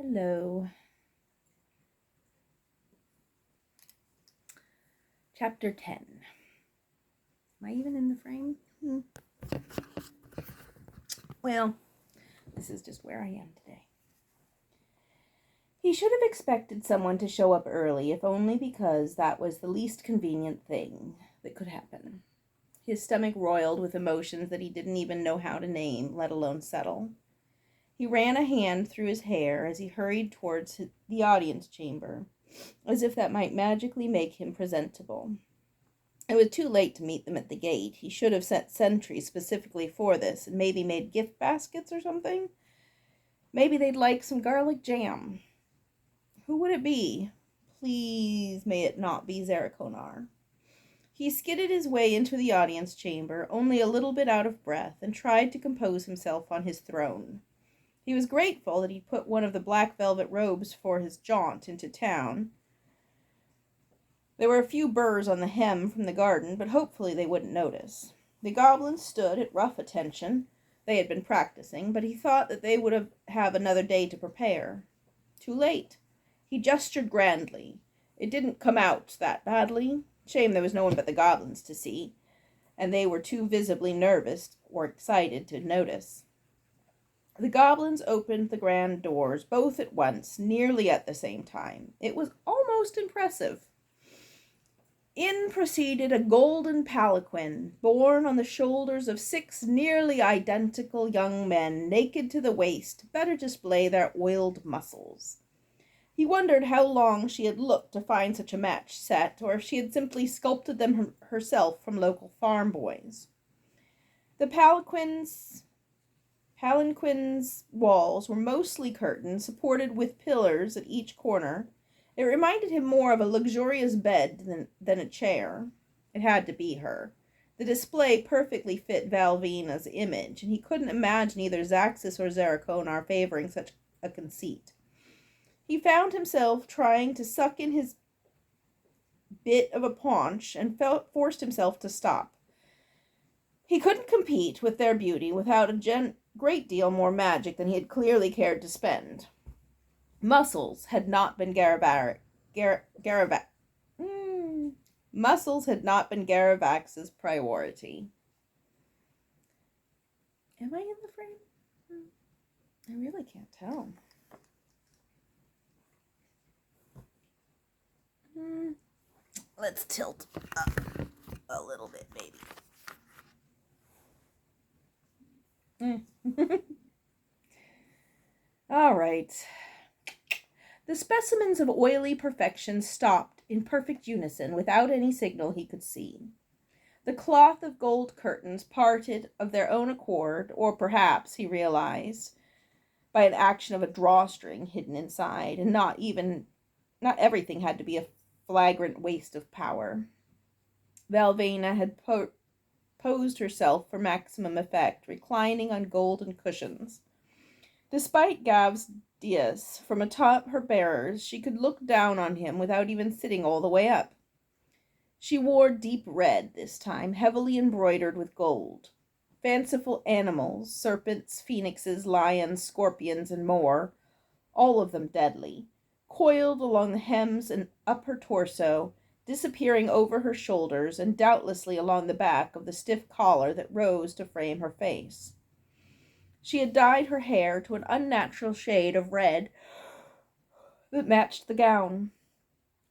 Hello. Chapter 10. Am I even in the frame? Well, this is just where I am today. He should have expected someone to show up early, if only because that was the least convenient thing that could happen. His stomach roiled with emotions that he didn't even know how to name, let alone settle. He ran a hand through his hair as he hurried towards the audience chamber, as if that might magically make him presentable. It was too late to meet them at the gate. He should have set sentries specifically for this and maybe made gift baskets or something. Maybe they'd like some garlic jam. Who would it be? Please may it not be Zarakonar. He skidded his way into the audience chamber, only a little bit out of breath, and tried to compose himself on his throne. He was grateful that he'd put one of the black velvet robes for his jaunt into town. There were a few burrs on the hem from the garden, but hopefully they wouldn't notice. The goblins stood at rough attention. They had been practicing, but he thought that they would have another day to prepare. Too late. He gestured grandly. It didn't come out that badly. Shame there was no one but the goblins to see, and they were too visibly nervous or excited to notice. The goblins opened the grand doors both at once, nearly at the same time. It was almost impressive. In proceeded a golden palanquin, borne on the shoulders of 6 nearly identical young men, naked to the waist, to better display their oiled muscles. He wondered how long she had looked to find such a match set, or if she had simply sculpted them herself from local farm boys. The palanquin's walls were mostly curtains, supported with pillars at each corner. It reminded him more of a luxurious bed than a chair. It had to be her. The display perfectly fit Valvina's image, and he couldn't imagine either Zaxis or Zarakonar favoring such a conceit. He found himself trying to suck in his bit of a paunch and forced himself to stop. He couldn't compete with their beauty without a great deal more magic than he had clearly cared to spend. Muscles had not been Muscles had not been Garavax's priority. Am I in the frame? I really can't tell. Let's tilt up a little bit, maybe. All right. The specimens of oily perfection stopped in perfect unison without any signal he could see. The cloth of gold curtains parted of their own accord, or perhaps, he realized, by an action of a drawstring hidden inside, and not everything had to be a flagrant waste of power. Valvina had posed herself for maximum effect, reclining on golden cushions. Despite Gav's dais from atop her bearers, she could look down on him without even sitting all the way up. She wore deep red this time, heavily embroidered with gold. Fanciful animals, serpents, phoenixes, lions, scorpions, and more, all of them deadly, coiled along the hems and up her torso, disappearing over her shoulders and doubtlessly along the back of the stiff collar that rose to frame her face. She had dyed her hair to an unnatural shade of red that matched the gown.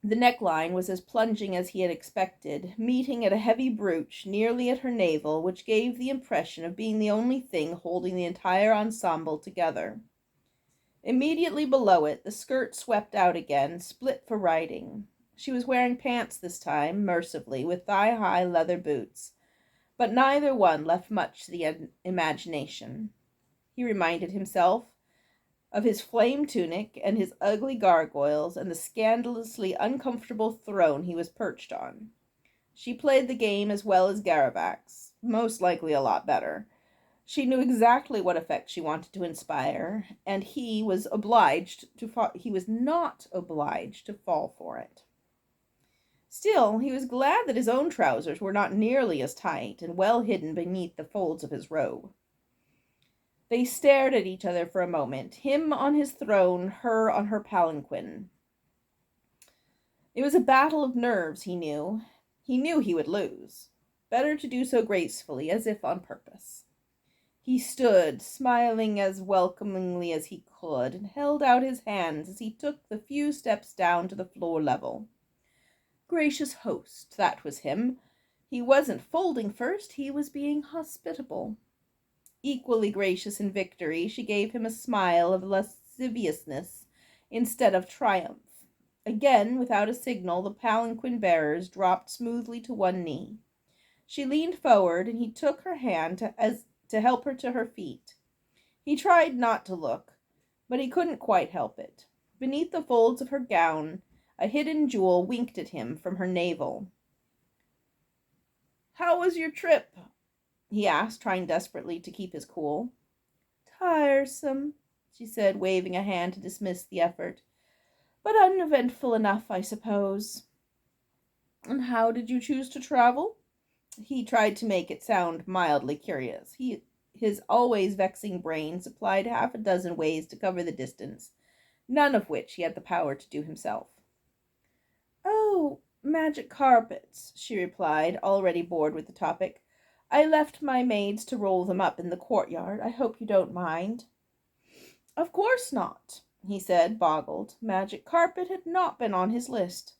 The neckline was as plunging as he had expected, meeting at a heavy brooch nearly at her navel, which gave the impression of being the only thing holding the entire ensemble together. Immediately below it, the skirt swept out again, split for riding. She was wearing pants this time, mercifully, with thigh-high leather boots, but neither one left much to the imagination. He reminded himself of his flame tunic and his ugly gargoyles and the scandalously uncomfortable throne he was perched on. She played the game as well as Garavax, most likely a lot better. She knew exactly what effect she wanted to inspire, and he was not obliged to fall for it. Still, he was glad that his own trousers were not nearly as tight and well hidden beneath the folds of his robe. They stared at each other for a moment, him on his throne, her on her palanquin. It was a battle of nerves, he knew. He knew he would lose. Better to do so gracefully, as if on purpose. He stood, smiling as welcomingly as he could, and held out his hands as he took the few steps down to the floor level. Gracious host, that was him. He wasn't folding first, he was being hospitable. Equally gracious in victory, she gave him a smile of lasciviousness instead of triumph. Again, without a signal, the palanquin bearers dropped smoothly to one knee. She leaned forward, and he took her hand to help her to her feet. He tried not to look, but he couldn't quite help it. Beneath the folds of her gown, a hidden jewel winked at him from her navel. "How was your trip?" he asked, trying desperately to keep his cool. "Tiresome," she said, waving a hand to dismiss the effort. "But uneventful enough, I suppose." "And how did you choose to travel?" He tried to make it sound mildly curious. His always vexing brain supplied half a dozen ways to cover the distance, none of which he had the power to do himself. "Oh, magic carpets," she replied, already bored with the topic. "I left my maids to roll them up in the courtyard. I hope you don't mind." "Of course not," he said, boggled. Magic carpet had not been on his list.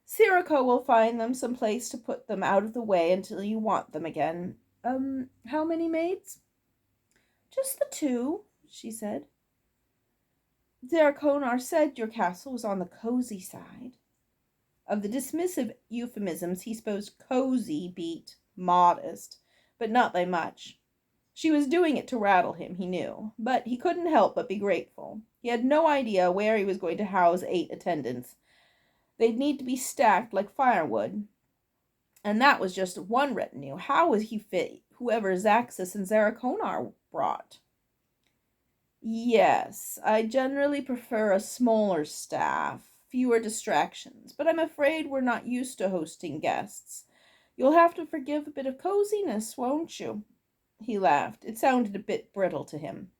"Sirocco will find them some place to put them out of the way until you want them again. How many maids?" "Just the two," she said. "Zaraconar said your castle was on the cozy side." Of the dismissive euphemisms, he supposed cozy beat modest, but not by much. She was doing it to rattle him, he knew, but he couldn't help but be grateful. He had no idea where he was going to house 8 attendants. They'd need to be stacked like firewood. And that was just one retinue. How would he fit whoever Zaxus and Zaraconar brought? "Yes, I generally prefer a smaller staff, fewer distractions, but I'm afraid we're not used to hosting guests. You'll have to forgive a bit of coziness, won't you?" He laughed. It sounded a bit brittle to him.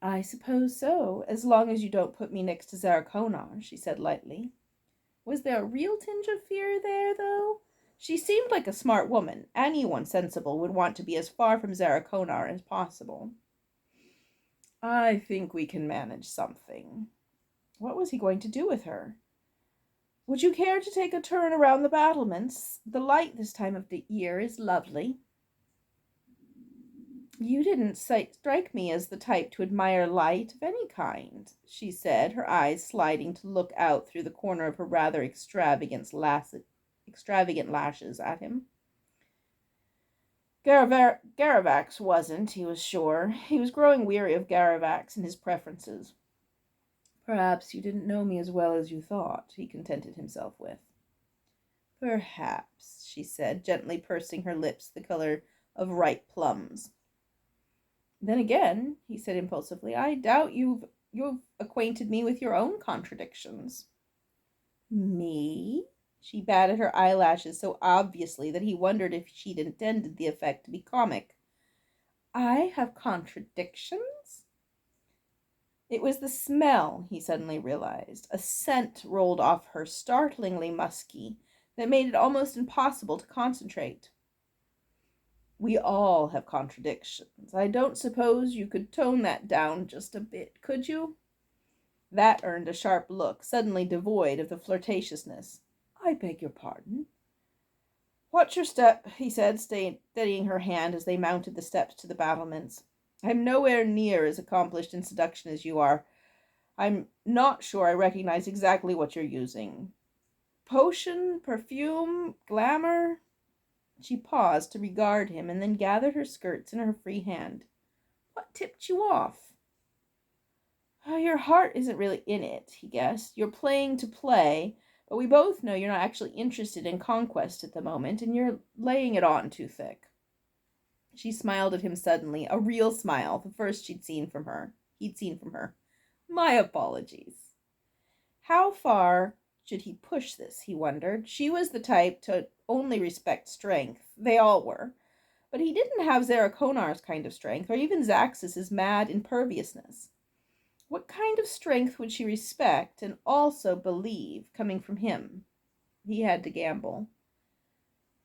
"I suppose so, as long as you don't put me next to Zaraconar," she said lightly. Was there a real tinge of fear there, though? She seemed like a smart woman. Anyone sensible would want to be as far from Zaraconar as possible. "I think we can manage something." What was he going to do with her? "Would you care to take a turn around the battlements? The light this time of the year is lovely." "You didn't strike me as the type to admire light of any kind," she said, her eyes sliding to look out through the corner of her rather extravagant lashes at him. Garavax wasn't, he was sure. He was growing weary of Garavax and his preferences. "Perhaps you didn't know me as well as you thought," he contented himself with. "Perhaps," she said, gently pursing her lips the color of ripe plums. "Then again," he said impulsively, "I doubt you've acquainted me with your own contradictions." "Me?" She batted her eyelashes so obviously that he wondered if she'd intended the effect to be comic. "I have contradictions?" It was the smell, he suddenly realized. A scent rolled off her, startlingly musky, that made it almost impossible to concentrate. "We all have contradictions. I don't suppose you could tone that down just a bit, could you?" That earned a sharp look, suddenly devoid of the flirtatiousness. "I beg your pardon." "Watch your step," he said, steadying her hand as they mounted the steps to the battlements. "I'm nowhere near as accomplished in seduction as you are. I'm not sure I recognize exactly what you're using. Potion, perfume, glamour?" She paused to regard him and then gathered her skirts in her free hand. "What tipped you off?" Your heart isn't really in it," he guessed. "You're playing to play, but we both know you're not actually interested in conquest at the moment, and you're laying it on too thick." She smiled at him suddenly, a real smile, the first he'd seen from her. "My apologies." How far should he push this, he wondered. She was the type to only respect strength. They all were. But he didn't have Zarakonar's kind of strength, or even Zaxxus's mad imperviousness. What kind of strength would she respect and also believe coming from him? He had to gamble.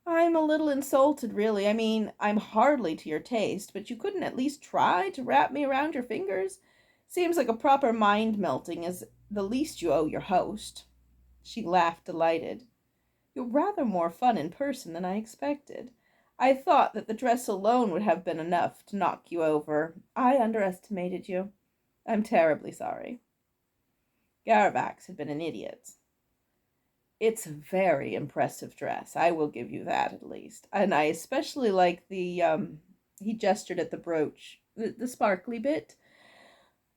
I'm a little insulted, really. I mean, I'm hardly to your taste, but you couldn't at least try to wrap me around your fingers? Seems like a proper mind melting is the least you owe your host. She laughed, delighted. You're rather more fun in person than I expected. I thought that the dress alone would have been enough to knock you over. I underestimated you. I'm terribly sorry. Garavax had been an idiot. It's a very impressive dress. I will give you that at least. And I especially like he gestured at the brooch, the sparkly bit.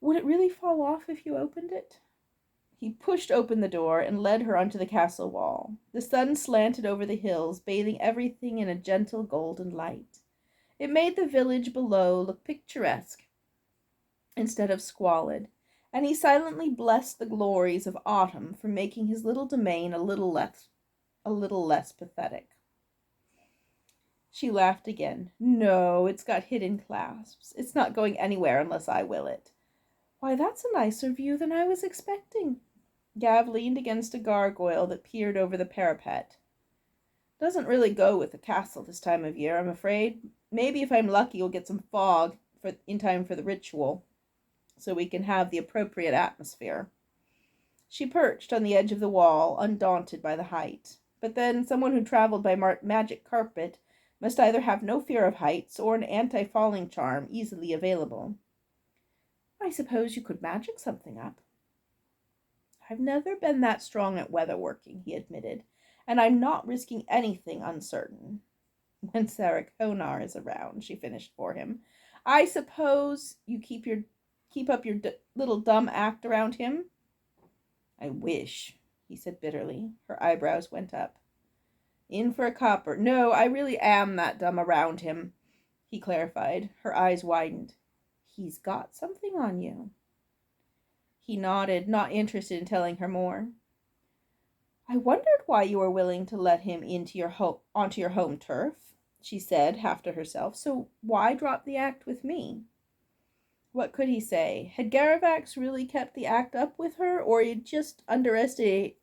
Would it really fall off if you opened it? He pushed open the door and led her onto the castle wall. The sun slanted over the hills, bathing everything in a gentle golden light. It made the village below look picturesque instead of squalid, and he silently blessed the glories of autumn for making his little domain a little less pathetic. She laughed again. No, it's got hidden clasps. It's not going anywhere unless I will it. Why, that's a nicer view than I was expecting. Gav leaned against a gargoyle that peered over the parapet. Doesn't really go with the castle this time of year, I'm afraid. Maybe if I'm lucky we'll get some fog in time for the ritual, so we can have the appropriate atmosphere. She perched on the edge of the wall, undaunted by the height. But then someone who traveled by magic carpet must either have no fear of heights or an anti-falling charm easily available. I suppose you could magic something up. I've never been that strong at weatherworking, he admitted, and I'm not risking anything uncertain. When Zarakonar is around, she finished for him. I suppose you keep up your little dumb act around him? I wish, he said bitterly. Her eyebrows went up. In for a copper. No, I really am that dumb around him, he clarified. Her eyes widened. He's got something on you. He nodded, not interested in telling her more. I wondered why you were willing to let him onto your home turf, she said, half to herself. So why drop the act with me? What could he say? Had Garavax really kept the act up with her, or he just underestimated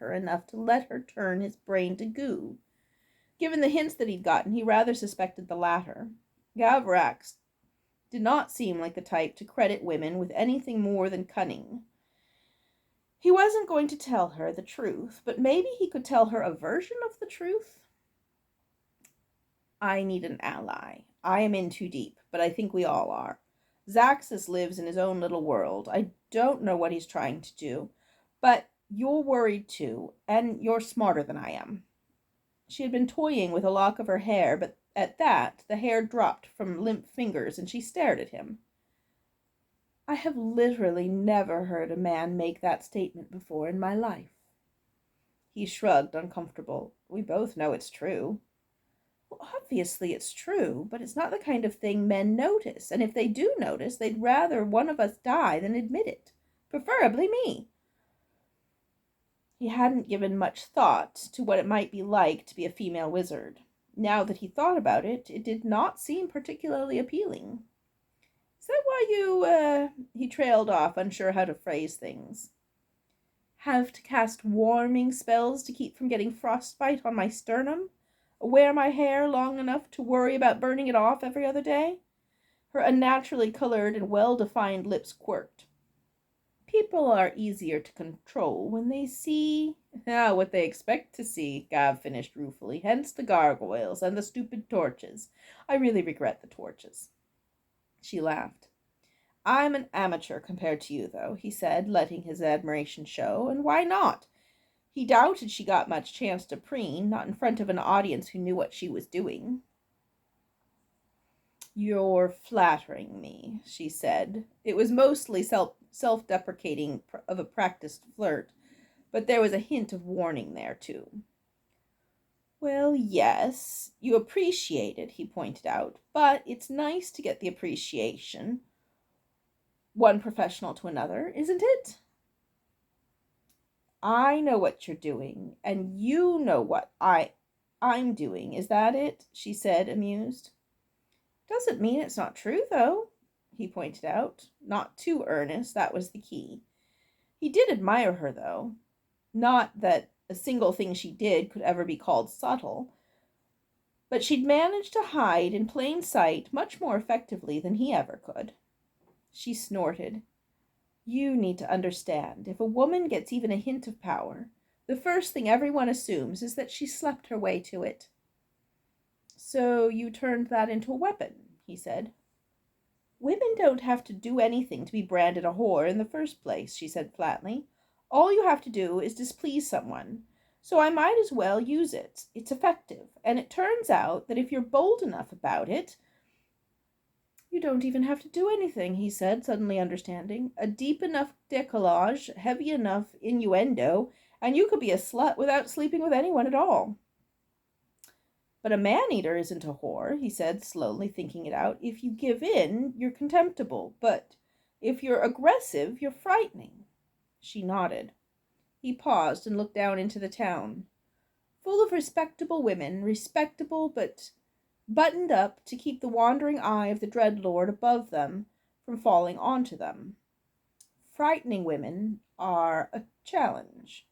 her enough to let her turn his brain to goo? Given the hints that he'd gotten, he rather suspected the latter. Garavax did not seem like the type to credit women with anything more than cunning. He wasn't going to tell her the truth, but maybe he could tell her a version of the truth. I need an ally. I am in too deep, but I think we all are. Zaxxus lives in his own little world. I don't know what he's trying to do, but you're worried too, and you're smarter than I am. She had been toying with a lock of her hair, but at that the hair dropped from limp fingers, and she stared at him. I have literally never heard a man make that statement before in my life. He shrugged, uncomfortable. We both know it's true. Well, obviously it's true, but it's not the kind of thing men notice, and if they do notice, they'd rather one of us die than admit it. Preferably me. He hadn't given much thought to what it might be like to be a female wizard. Now that he thought about it, it did not seem particularly appealing. Is that why you, he trailed off, unsure how to phrase things. Have to cast warming spells to keep from getting frostbite on my sternum? Wear my hair long enough to worry about burning it off every other day? Her unnaturally colored and well-defined lips quirked. People are easier to control when they see what they expect to see, Gav finished ruefully. Hence the gargoyles and the stupid torches. I really regret the torches. She laughed. I'm an amateur compared to you, though, he said, letting his admiration show. And why not? He doubted she got much chance to preen, not in front of an audience who knew what she was doing. You're flattering me, she said. It was mostly self-deprecating of a practiced flirt, but there was a hint of warning there, too. Well, yes, you appreciate it, he pointed out, but it's nice to get the appreciation. One professional to another, isn't it? I know what you're doing, and you know what I I'm doing. Is that it?" she said, amused. "Doesn't mean it's not true, though," he pointed out. Not too earnest, that was the key. He did admire her, though. Not that a single thing she did could ever be called subtle, but she'd managed to hide in plain sight much more effectively than he ever could. She snorted. "You need to understand, if a woman gets even a hint of power, the first thing everyone assumes is that she slept her way to it." "So you turned that into a weapon," he said. "Women don't have to do anything to be branded a whore in the first place," she said flatly. "All you have to do is displease someone. So I might as well use it. It's effective. And it turns out that if you're bold enough about it—" "You don't even have to do anything," he said, suddenly understanding. "A deep enough décollage, heavy enough innuendo, and you could be a slut without sleeping with anyone at all." "But a man-eater isn't a whore," he said, slowly thinking it out. "If you give in, you're contemptible. But if you're aggressive, you're frightening." She nodded. He paused and looked down into the town. Full of respectable women, respectable but buttoned up to keep the wandering eye of the dreadlord above them from falling onto them. Frightening women are a challenge.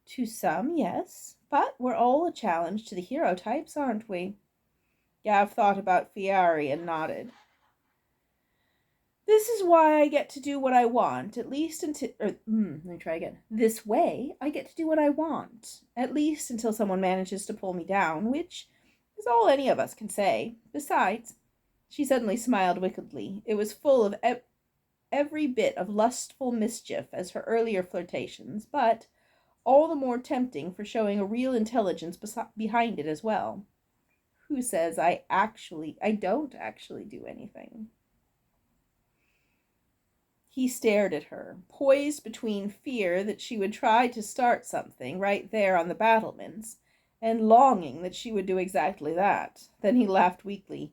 To some, yes, but we're all a challenge to the hero types, aren't we? Gav thought about Fieri and nodded. "This is why I get to do what I want, at least until, let me try again. This way, I get to do what I want, at least until someone manages to pull me down, which is all any of us can say. Besides," she suddenly smiled wickedly. It was full of every bit of lustful mischief as her earlier flirtations, but all the more tempting for showing a real intelligence behind it as well. "Who says I don't actually do anything?" He stared at her, poised between fear that she would try to start something right there on the battlements, and longing that she would do exactly that. Then he laughed weakly.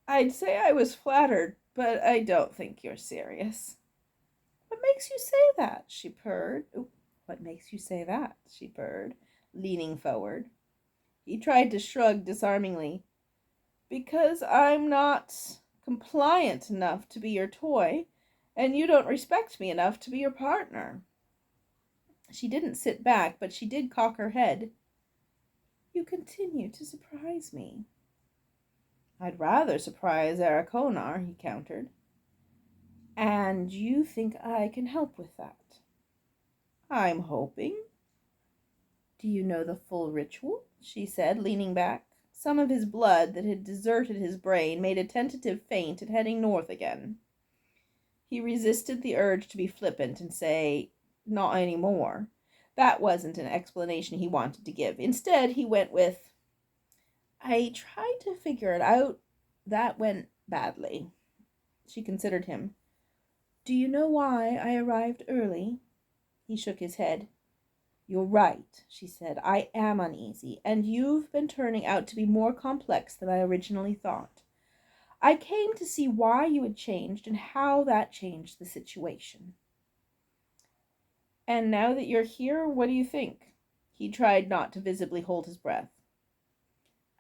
"I'd say I was flattered, but I don't think you're serious." "What makes you say that?" she purred. "What makes you say that?" she purred, leaning forward. He tried to shrug disarmingly. "Because I'm not compliant enough to be your toy, and you don't respect me enough to be your partner." She didn't sit back, but she did cock her head. "You continue to surprise me." "I'd rather surprise Arakonar," he countered. "And you think I can help with that?" "I'm hoping." "Do you know the full ritual?" she said, leaning back. Some of his blood that had deserted his brain made a tentative feint at heading north again. He resisted the urge to be flippant and say, "Not any more." That wasn't an explanation he wanted to give. Instead, he went with, "I tried to figure it out. That went badly." She considered him. "Do you know why I arrived early?" He shook his head. "You're right," she said. "I am uneasy, and you've been turning out to be more complex than I originally thought. I came to see why you had changed and how that changed the situation." "And now that you're here, what do you think?" He tried not to visibly hold his breath.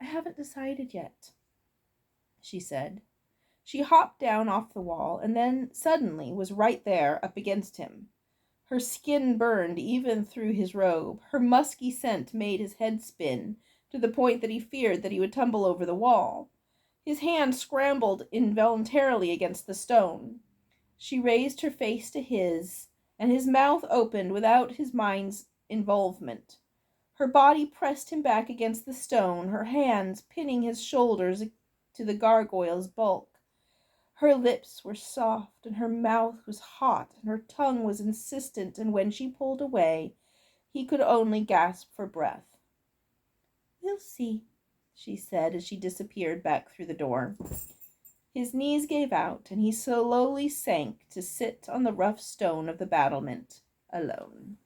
"I haven't decided yet," she said. She hopped down off the wall and then suddenly was right there up against him. Her skin burned even through his robe. Her musky scent made his head spin to the point that he feared that he would tumble over the wall. His hand scrambled involuntarily against the stone. She raised her face to his, and his mouth opened without his mind's involvement. Her body pressed him back against the stone, her hands pinning his shoulders to the gargoyle's bulk. Her lips were soft, and her mouth was hot, and her tongue was insistent, and when she pulled away, he could only gasp for breath. "We'll see," she said as she disappeared back through the door. His knees gave out, and he slowly sank to sit on the rough stone of the battlement, alone.